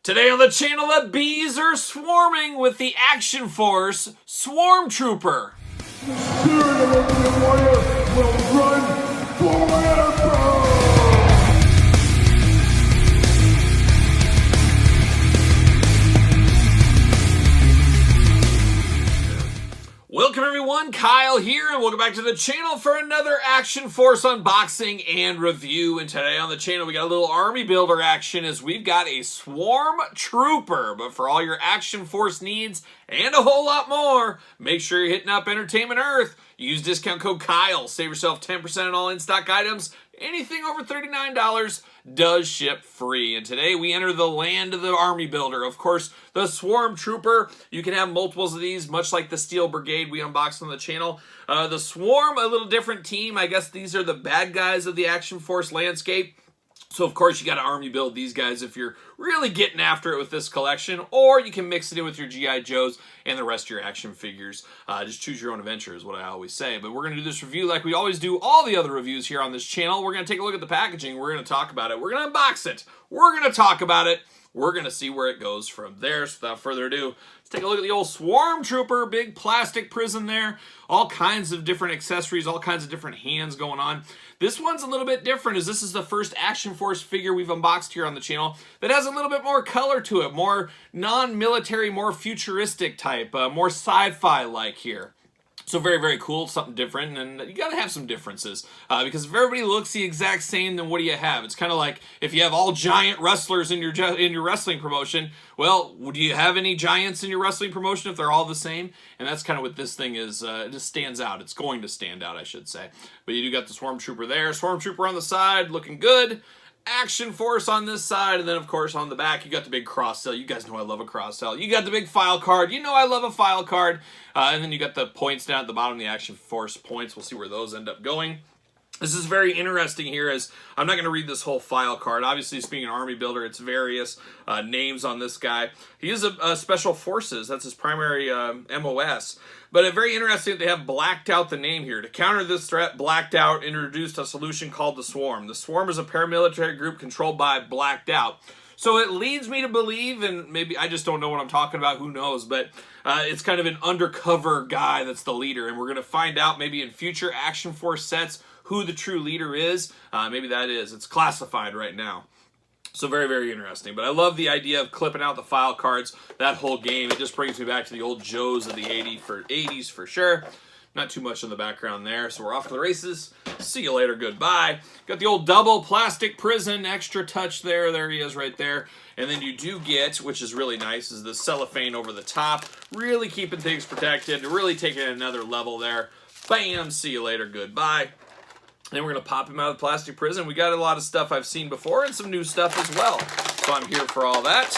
Today on the channel, the bees are swarming with the Action Force Swarm Trooper. The spirit of the warrior will run forever! Welcome everyone, Kyle here, and welcome back to the channel for another Action Force unboxing and review. And today on the channel we got a little army builder action as we've got a Swarm Trooper. But for all your Action Force needs and a whole lot more, make sure you're hitting up Entertainment Earth. Use discount code Kyle, save yourself 10% on all in-stock items. Anything over $39 does ship free. And today we enter the land of the army builder. Of course, the Swarm Trooper. You can have multiples of these, much like the Steel Brigade we unboxed on the channel. The Swarm, a little different team. I guess these are the bad guys of the Action Force landscape. So, of course, you got to army build these guys if you're really getting after it with this collection, or you can mix it in with your G.I. Joes and the rest of your action figures. Just choose your own adventure is what I always say. But we're going to do this review like we always do all the other reviews here on this channel. We're going to take a look at the packaging. We're going to talk about it. We're going to unbox it. We're going to talk about it. We're going to see where it goes from there. So without further ado, let's take a look at the old Swarm Trooper. Big plastic prison there. All kinds of different accessories, all kinds of different hands going on. This one's a little bit different as this is the first Action Force figure we've unboxed here on the channel that has a little bit more color to it. More non-military, more futuristic type, more sci-fi like here. So very, very cool, something different, and you gotta have some differences because if everybody looks the exact same, then what do you have? It's kind of like if you have all giant wrestlers in your wrestling promotion. Well, do you have any giants in your wrestling promotion if they're all the same? And that's kind of what this thing is. It just stands out. It's going to stand out, I should say. But you do got the Swarm Trooper there, Swarm Trooper on the side, looking good. Action Force on this side, and then of course on the back you got the big cross sell. You guys know I love a cross sell. You got the big file card. You know I love a file card. And then you got the points down at the bottom, the Action Force points. We'll see where those end up going. This is very interesting here as I'm not going to read this whole file card. Obviously, being an army builder, it's various names on this guy. He is a Special Forces. That's his primary MOS. But it's very interesting that they have blacked out the name here. To counter this threat, blacked out introduced a solution called the Swarm. The Swarm is a paramilitary group controlled by blacked out. So it leads me to believe, and maybe I just don't know what I'm talking about, who knows, but it's kind of an undercover guy that's the leader. And we're going to find out maybe in future Action Force sets who the true leader is. Maybe that is. It's classified right now. So very, very interesting. But I love the idea of clipping out the file cards, that whole game. It just brings me back to the old Joes of the 80s for sure. Not too much in the background there. So we're off to the races. See you later. Goodbye. Got the old double plastic prison. Extra touch there. There he is right there. And then you do get, which is really nice, is the cellophane over the top. Really keeping things protected. Really taking it another level there. Bam. See you later. Goodbye. Then we're going to pop him out of the plastic prison. We got a lot of stuff I've seen before and some new stuff as well. So I'm here for all that.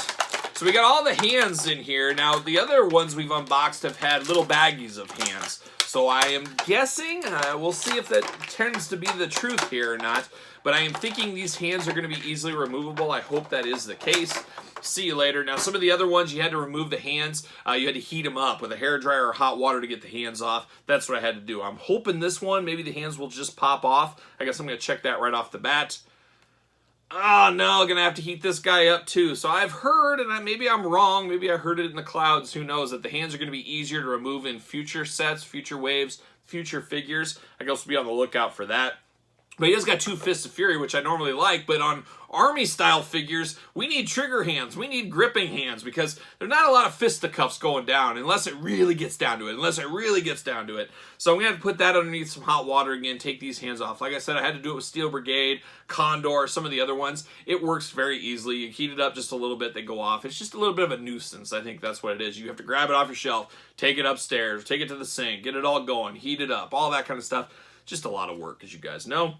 So we got all the hands in here. Now, the other ones we've unboxed have had little baggies of hands. So I am guessing, we'll see if that tends to be the truth here or not. But I am thinking these hands are going to be easily removable. I hope that is the case. See you later. Now, some of the other ones, you had to remove the hands. You had to heat them up with a hairdryer or hot water to get the hands off. That's what I had to do. I'm hoping this one, maybe the hands will just pop off. I guess I'm going to check that right off the bat. Oh, no, going to have to heat this guy up too. So I've heard, and maybe I'm wrong, maybe I heard it in the clouds, who knows, that the hands are going to be easier to remove in future sets, future waves, future figures. I guess we'll be on the lookout for that. But he has got two Fists of Fury, which I normally like, but on army-style figures, we need trigger hands. We need gripping hands because there's not a lot of fisticuffs going down unless it really gets down to it. So I'm going to have to put that underneath some hot water again, take these hands off. Like I said, I had to do it with Steel Brigade, Condor, some of the other ones. It works very easily. You heat it up just a little bit, they go off. It's just a little bit of a nuisance. I think that's what it is. You have to grab it off your shelf, take it upstairs, take it to the sink, get it all going, heat it up, all that kind of stuff. Just a lot of work, as you guys know.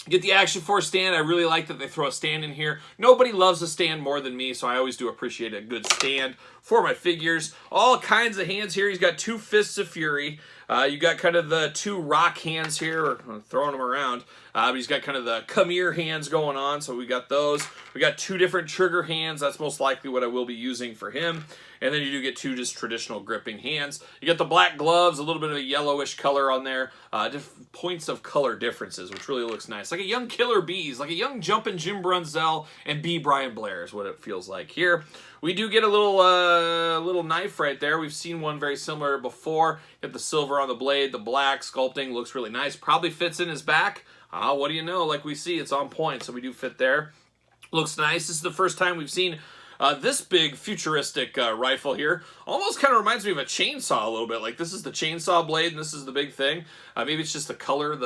Get the Action Force stand. I really like that they throw a stand in here. Nobody loves a stand more than me, so I always do appreciate a good stand for my figures. All kinds of hands here. He's got two Fists of Fury. You got kind of the two rock hands here, or I'm throwing them around. But he's got kind of the come here hands going on, so we got those. We got 2 different trigger hands. That's most likely what I will be using for him. And then you do get 2 just traditional gripping hands. You get the black gloves, a little bit of a yellowish color on there. Just points of color differences, which really looks nice. Like a young Killer Bees, like a young jumping Jim Brunzell and B. Brian Blair is what it feels like here. We do get a little knife right there. We've seen one very similar before. Get the silver on the blade, the black sculpting looks really nice. Probably fits in his back. What do you know? Like we see, it's on point, so we do fit there. Looks nice. This is the first time we've seen this big futuristic rifle here. Almost kind of reminds me of a chainsaw a little bit. Like this is the chainsaw blade and this is the big thing. Maybe it's just the color.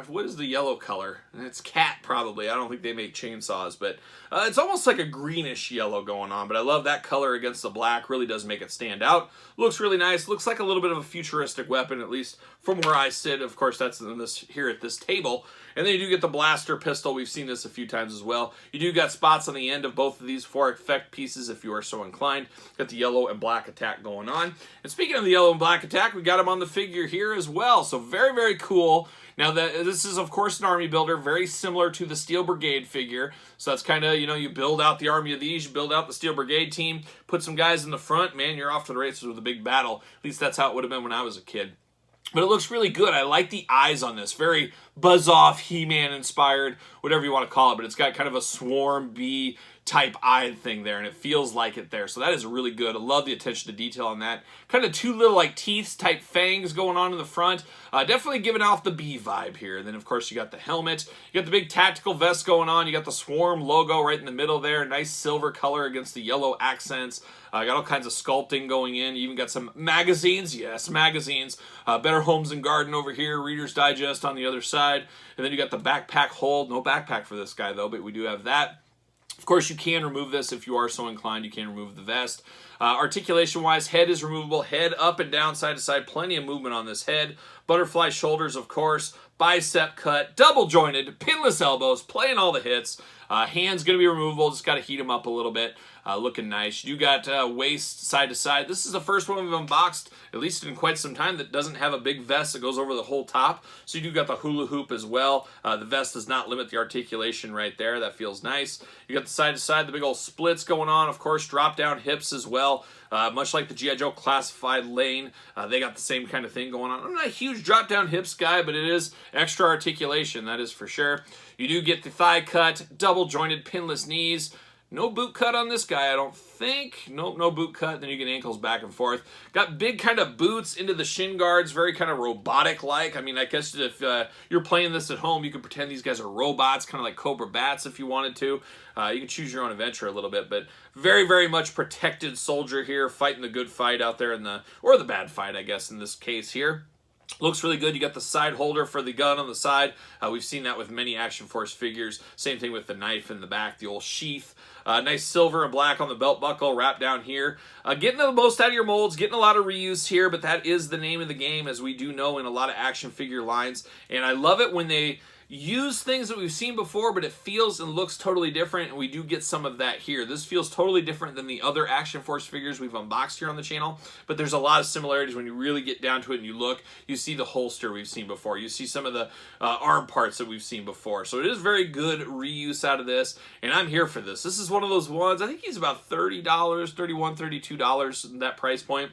What is the yellow color? It's cat probably. I don't think they make chainsaws, but it's almost like a greenish yellow going on. But I love that color against the black. Really does make it stand out. Looks really nice. Looks like a little bit of a futuristic weapon, at least from where I sit. Of course, that's in this here at this table. And then you do get the blaster pistol. We've seen this a few times as well. You do got spots on the end of both of these for effect pieces if you are so inclined. Got the yellow and black attack going on. And speaking of the yellow and black attack, we got him on the figure here as well. So very, very cool. Now, this is, of course, an army builder, very similar to the Steel Brigade figure. So that's kind of, you build out the army of these, you build out the Steel Brigade team, put some guys in the front, man, you're off to the races with a big battle. At least that's how it would have been when I was a kid. But it looks really good. I like the eyes on this. Very Buzz-Off, He-Man inspired, whatever you want to call it. But it's got kind of a Swarm Bee type eye thing there, and it feels like it there. So that is really good. I love the attention to detail on that. Kind of 2 little like teeth type fangs going on in the front. Definitely giving off the bee vibe here. And then of course you got the helmet. You got the big tactical vest going on. You got the Swarm logo right in the middle there. Nice silver color against the yellow accents. Got all kinds of sculpting going in. You even got some magazines. Yes, magazines. Better Homes and Garden over here. Reader's Digest on the other side. And then you got the backpack hold. No backpack for this guy though, but we do have that. Of course, you can remove this if you are so inclined. You can remove the vest. Articulation-wise, head is removable. Head up and down, side to side. Plenty of movement on this head. Butterfly shoulders, of course. Bicep cut. Double-jointed. Pinless elbows. Playing all the hits. Hands going to be removable. Just got to heat them up a little bit. Looking nice. You got waist side to side. This is the first one we've unboxed, at least in quite some time, that doesn't have a big vest that goes over the whole top. So you do got the hula hoop as well. The vest does not limit the articulation right there. That feels nice. You got the side to side, the big old splits going on. Of course, drop down hips as well. Much like the G.I. Joe classified lane, they got the same kind of thing going on. I'm not a huge drop down hips guy, but it is extra articulation, that is for sure. You do get the thigh cut, double jointed pinless knees. No boot cut on this guy, I don't think. Nope, no boot cut. Then you get ankles back and forth. Got big kind of boots into the shin guards, very kind of robotic-like. I mean, I guess if you're playing this at home, you could pretend these guys are robots, kind of like Cobra Bats if you wanted to. You can choose your own adventure a little bit, but very, very much protected soldier here, fighting the good fight out there, or the bad fight, I guess, in this case here. Looks really good. You got the side holder for the gun on the side. We've seen that with many Action Force figures. Same thing with the knife in the back, the old sheath. Nice silver and black on the belt buckle, wrapped down here. Getting the most out of your molds, getting a lot of reuse here, but that is the name of the game, as we do know in a lot of action figure lines. And I love it when they use things that we've seen before, but it feels and looks totally different, and we do get some of that here. This feels totally different than the other Action Force figures we've unboxed here on the channel, but there's a lot of similarities when you really get down to it and you look. You see the holster we've seen before. You see some of the arm parts that we've seen before. So it is very good reuse out of this, and I'm here for this. This is one of those ones, I think he's about $30, $31, $32 in that price point.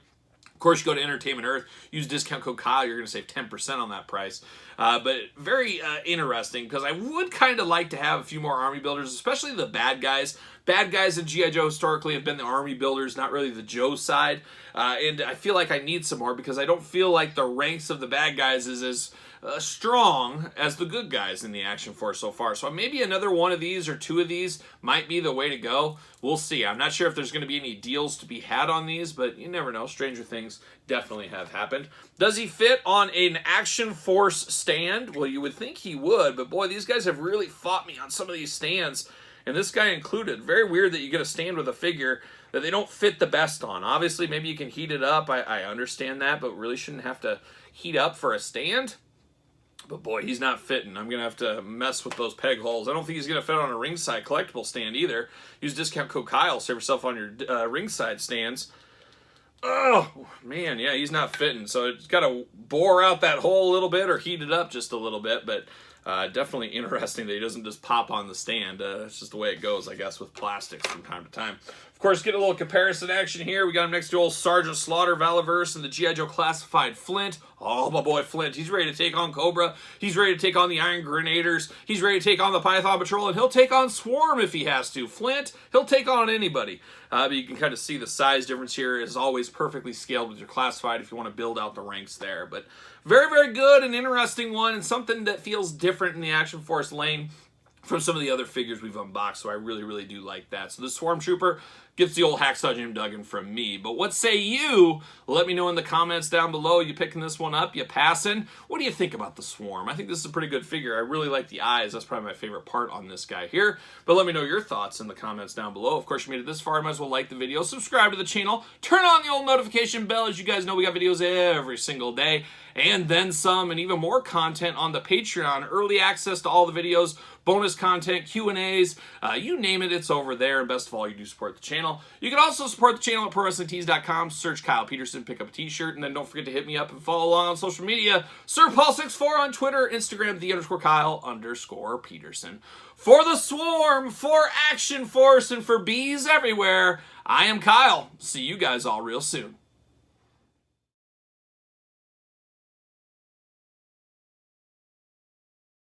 Of course, you go to Entertainment Earth, use discount code Kyle, you're going to save 10% on that price. But very interesting, because I would kind of like to have a few more army builders, especially the bad guys. Bad guys in G.I. Joe historically have been the army builders, not really the Joe side. And I feel like I need some more, because I don't feel like the ranks of the bad guys is as strong as the good guys in the Action Force so far. So maybe another one of these or 2 of these might be the way to go. We'll see. I'm not sure if there's going to be any deals to be had on these, but you never know. Stranger things definitely have happened. Does he fit on an Action Force stand? Well, you would think he would, but boy, these guys have really fought me on some of these stands, and this guy included. Very weird that you get a stand with a figure that they don't fit the best on. Obviously, maybe you can heat it up. I understand that, but really shouldn't have to heat up for a stand. But boy, he's not fitting. I'm going to have to mess with those peg holes. I don't think he's going to fit on a ringside collectible stand either. Use discount code Kyle, save yourself on your ringside stands. Oh, man, yeah, he's not fitting. So it's got to bore out that hole a little bit or heat it up just a little bit. But Definitely interesting that he doesn't just pop on the stand. It's just the way it goes, I guess, with plastics from time to time. Of course, get a little comparison action here. We got him next to old Sergeant Slaughter, Valaverse, and the G.I. Joe Classified Flint. Oh, my boy Flint. He's ready to take on Cobra. He's ready to take on the Iron Grenaders. He's ready to take on the Python Patrol, and he'll take on Swarm if he has to. Flint, he'll take on anybody. But you can kind of see the size difference here is always perfectly scaled with your Classified if you want to build out the ranks there. But very, very good and interesting one, and something that feels different in the Action Force lane from some of the other figures we've unboxed, so I really, really do like that. So the Swarm Trooper gets the old Hacksaw Jim Duggan from me. But what say you? Let me know in the comments down below. You picking this one up? You passing? What do you think about the Swarm? I think this is a pretty good figure. I really like the eyes. That's probably my favorite part on this guy here. But let me know your thoughts in the comments down below. Of course, you made it this far. You might as well like the video, subscribe to the channel, turn on the old notification bell. As you guys know, we got videos every single day, and then some, and even more content on the Patreon. Early access to all the videos, bonus content, Q&As, you name it, it's over there. And best of all, you do support the channel. You can also support the channel at ProWrestlingTees.com. Search Kyle Peterson, pick up a t-shirt, and then don't forget to hit me up and follow along on social media. SirPaul64 on Twitter, Instagram, _Kyle_Peterson. For the Swarm, for Action Force, and for bees everywhere, I am Kyle. See you guys all real soon.